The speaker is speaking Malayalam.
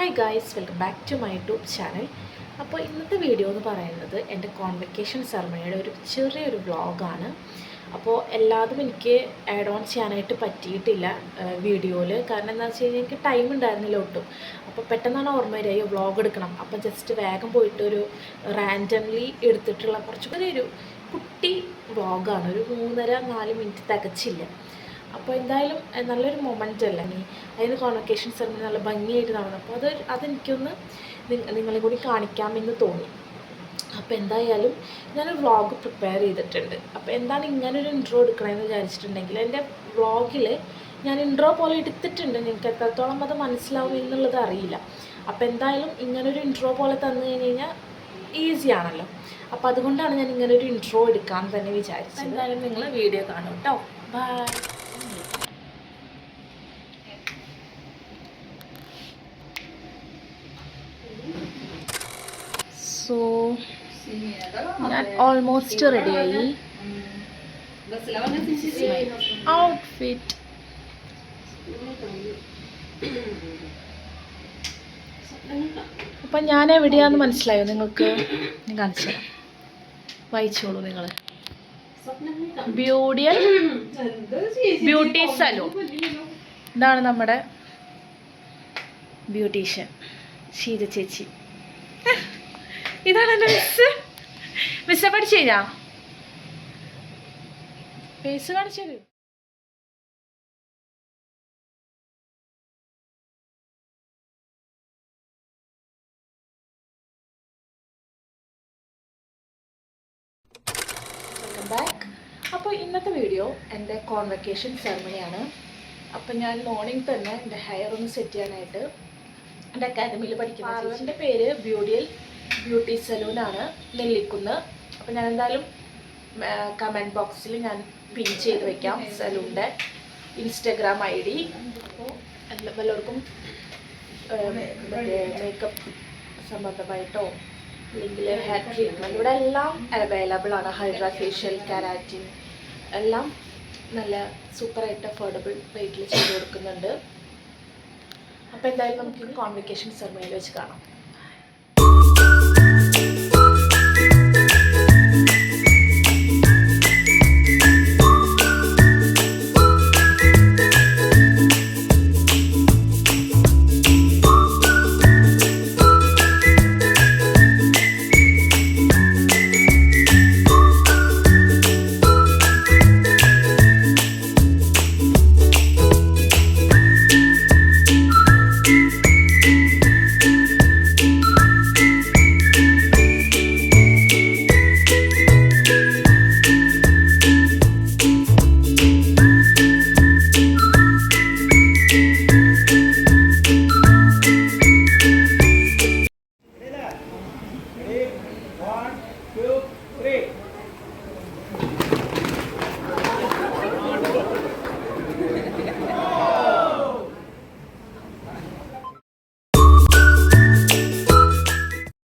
Hi guys, welcome back to my YouTube channel. അപ്പോൾ ഇന്നത്തെ വീഡിയോ എന്ന് പറയുന്നത് എൻ്റെ കോൺവെക്കേഷൻ സെറമണിയുടെ ഒരു ചെറിയൊരു വ്ളോഗാണ്. അപ്പോൾ എല്ലാതും എനിക്ക് ആഡ് ഓൺ ചെയ്യാനായിട്ട് പറ്റിയിട്ടില്ല വീഡിയോയിൽ. കാരണം എന്താണെന്ന് വെച്ച് കഴിഞ്ഞാൽ എനിക്ക് ടൈം ഉണ്ടായിരുന്നില്ല ഒട്ടും. അപ്പോൾ പെട്ടെന്നാണ് ഓർമ്മ വരിക വ്ളോഗ് എടുക്കണം. അപ്പോൾ ജസ്റ്റ് വേഗം പോയിട്ട് ഒരു റാൻഡംലി എടുത്തിട്ടുള്ള കുറച്ചുകൂടി ഒരു കുട്ടി വ്ളോഗാണ്. ഒരു 3.5-4 മിനിറ്റ് തികച്ചില്ല. അപ്പോൾ എന്തായാലും നല്ലൊരു മൊമെൻ്റ് അല്ല അതിന് കോൺവെക്കേഷൻ സെറമണി നല്ല ഭംഗിയായിട്ട് നടന്നു. അപ്പോൾ അതെനിക്കൊന്ന് നിങ്ങളെ കൂടി കാണിക്കാമെന്ന് തോന്നി. അപ്പോൾ എന്തായാലും ഞാനൊരു വ്ളോഗ് പ്രിപ്പയർ ചെയ്തിട്ടുണ്ട്. അപ്പോൾ എന്താണ് ഇങ്ങനൊരു ഇൻട്രോ എടുക്കണമെന്ന് വിചാരിച്ചിട്ടുണ്ടെങ്കിൽ എൻ്റെ വ്ളോഗിൽ ഞാൻ ഇൻട്രോ പോലെ എടുത്തിട്ടുണ്ട്. നിങ്ങൾക്ക് എത്രത്തോളം അത് മനസ്സിലാവും എന്നുള്ളത് അറിയില്ല. അപ്പോൾ എന്തായാലും ഇങ്ങനൊരു ഇൻട്രോ പോലെ തന്നു കഴിഞ്ഞാൽ ഈസി ആണല്ലോ. അപ്പോൾ അതുകൊണ്ടാണ് ഞാൻ ഇങ്ങനൊരു ഇൻട്രോ എടുക്കാൻ തന്നെ വിചാരിച്ചത്. എന്തായാലും നിങ്ങൾ വീഡിയോ കാണും കേട്ടോ. ബൈ. സോ ഞാൻ ഓൾമോസ്റ്റ് റെഡിയായി. ഔട്ട്ഫിറ്റ് അപ്പം ഞാൻ എവിടെയാണെന്ന് മനസ്സിലായോ നിങ്ങൾക്ക്? ഞാൻ കാണിച്ചു തരാം, വായിച്ചോളൂ നിങ്ങൾ. Beauty salon. ഇതാണ് നമ്മുടെ ബ്യൂട്ടീഷ്യൻ ഷീജ ചേച്ചി. ഇതാണ് എൻ്റെ മിസ്സെ പഠിച്ചു കഴിഞ്ഞാ ഫേസ് കാണിച്ചു തരൂ. Welcome back. അപ്പോൾ ഇന്നത്തെ വീഡിയോ എൻ്റെ കോൺവെക്കേഷൻ സെറമണിയാണ്. അപ്പം ഞാൻ മോർണിംഗ് തന്നെ എൻ്റെ ഹെയർ ഒന്ന് സെറ്റ് ചെയ്യാനായിട്ട് എൻ്റെ അക്കാദമിയിൽ പഠിക്കുന്നത്. എൻ്റെ പേര് ബ്യൂട്ടി സലൂണാണ്, നെല്ലിക്കുന്ന്. അപ്പോൾ ഞാൻ എന്തായാലും കമൻറ്റ് ബോക്സിൽ ഞാൻ പിൻ ചെയ്ത് വയ്ക്കാം സലൂണിൻ്റെ ഇൻസ്റ്റഗ്രാം ID. അപ്പോൾ എല്ലാവർക്കും മേക്കപ്പ് സംബന്ധമായിട്ടോ അല്ലെങ്കിൽ ഹെയർ ട്രീറ്റ്മെൻറ്റ് ഇവിടെ എല്ലാം അവൈലബിൾ ആണ്. ഹൈഡ്രാ ഫേഷ്യൽ, കെരാറ്റിൻ എല്ലാം നല്ല സൂപ്പറായിട്ട് അഫോർഡബിൾ റേറ്റിൽ ചെയ്ത് കൊടുക്കുന്നുണ്ട്. അപ്പോൾ എന്തായാലും നമുക്ക് കോൺവെക്കേഷൻ സെറമണിയിൽ വെച്ച് കാണാം.